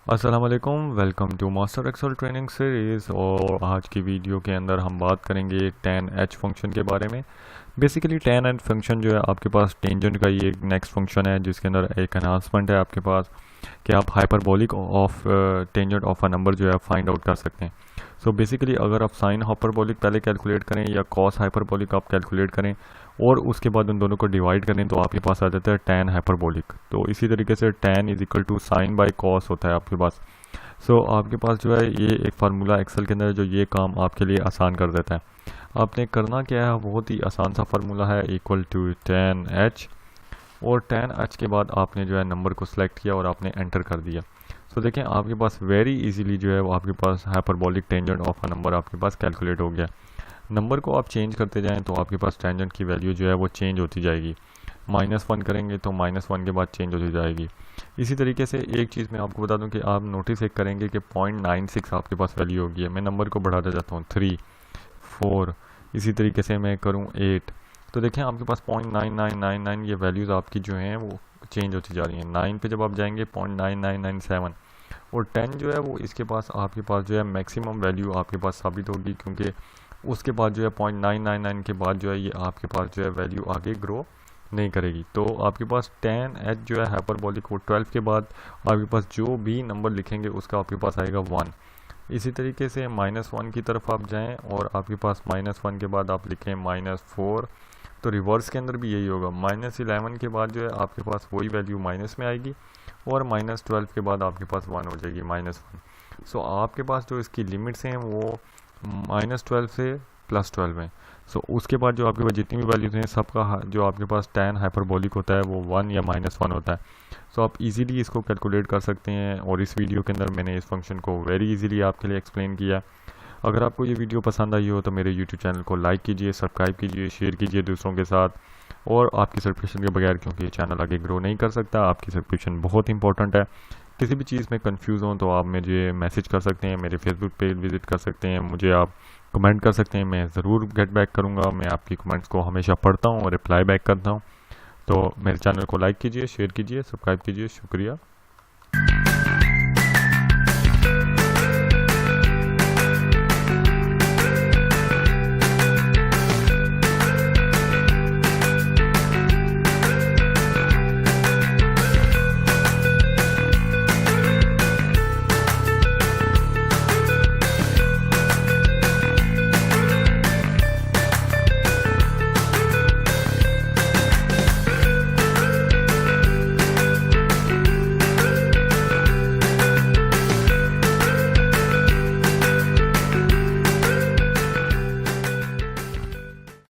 अस्सलाम वालेकुम, welcome to master Excel training series. और आज की वीडियो के अंदर हम बात करेंगे tan h फंक्शन के बारे में। बेसिकली tan h फंक्शन जो है आपके पास टेंजेंट का ये एक नेक्स्ट फंक्शन है जिसके अंदर एक एनहांसमेंट है आपके पास कि आप hyperbolic of tangent of a number जो है फाइंड आउट कर सकते हैं। सो बेसिकली अगर आप साइन हाइपरबोलिक पहले कैलकुलेट करें या कॉस हाइपरबोलिक आप कैलकुलेट करें और उसके बाद उन दोनों को डिवाइड करें तो आपके पास आ जाता है tan हाइपरबोलिक। तो इसी तरीके से tan is equal to sine by cos होता है आपके पास। सो आपके पास जो है ये एक फार्मूला एक्सेल के अंदर जो ये काम आपके लिए आसान कर देता है। आपने करना क्या है, बहुत ही आसान सा फार्मूला है, इक्वल टू tan h। और tan h के बाद आपने जो है नंबर को सिलेक्ट किया और आपने एंटर कर दिया। सो देखें आपके पास वेरी इजीली जो है वो आपके पास hyperbolic tangent of a number आपके पास कैलकुलेट हो गया। नंबर को आप चेंज करते जाएं तो आपके पास टेंजेंट की वैल्यू जो है वो चेंज होती जाएगी। -1 करेंगे तो -1 के बाद चेंज होती जाएगी। इसी तरीके से एक चीज़ मैं आपको बता दूं कि आप नोटिस एक करेंगे कि 0.96 आपके पास वैल्यू होगी है। मैं नंबर को बढ़ाता जाता हूँ 3, 4, इसी तरीके से मैं करूँ 8, तो देखें आपके पास 0.9999 ये वैल्यूज़ आपकी जो हैं वो चेंज होती जा रही हैं। 9 पे जब आप जाएंगे 0.9997 और 10 जो है वो इसके पास आपके पास जो है मैक्सिमम वैल्यू आपके पास साबित होगी, क्योंकि उसके बाद जो है 0.999 के बाद जो है ये आपके पास जो है वैल्यू आगे ग्रो नहीं करेगी। तो आपके पास tan h जो है हाइपरबोलिक वो 12 के बाद आपके पास जो भी नंबर लिखेंगे उसका आपके पास आएगा 1। इसी तरीके से -1 की तरफ आप जाएं और आपके पास -1 के बाद आप लिखें -4, तो रिवर्स के अंदर भी यही होगा। -11 के बाद जो है आपके पास वही वैल्यू माइनस में आएगी और -12 के बाद आपके पास 1 हो जाएगी -1। सो आपके पास जो इसकी लिमिट्स हैं वो -12 से +12 है। सो उसके बाद जो आपके पास जितनी भी वैल्यूज हैं सबका जो आपके पास tan हाइपरबोलिक होता है वो 1 या -1 होता है। सो आप इजीली इसको कैलकुलेट कर सकते हैं और इस वीडियो के अंदर मैंने इस फंक्शन को वेरी इजीली आपके लिए एक्सप्लेन किया। अगर आपको ये वीडियो पसंद आई हो तो मेरे यूट्यूब चैनल को लाइक कीजिए, सब्सक्राइब कीजिए, शेयर कीजिए दूसरों के साथ। और आपकी सब्सक्रिप्शन के बगैर क्योंकि ये चैनल आगे ग्रो नहीं कर सकता, आपकी सब्सक्रिप्शन बहुत इंपॉर्टेंट है। किसी भी चीज़ में कंफ्यूज हो तो आप मुझे मैसेज कर सकते हैं, मेरे फेसबुक पेज विजिट कर सकते हैं, मुझे आप कमेंट कर सकते हैं, मैं ज़रूर गेट बैक करूँगा। मैं आपकी कमेंट्स को हमेशा पढ़ता हूँ और रिप्लाई बैक करता हूँ। तो मेरे चैनल को लाइक कीजिए, शेयर कीजिए, सब्सक्राइब कीजिए। शुक्रिया।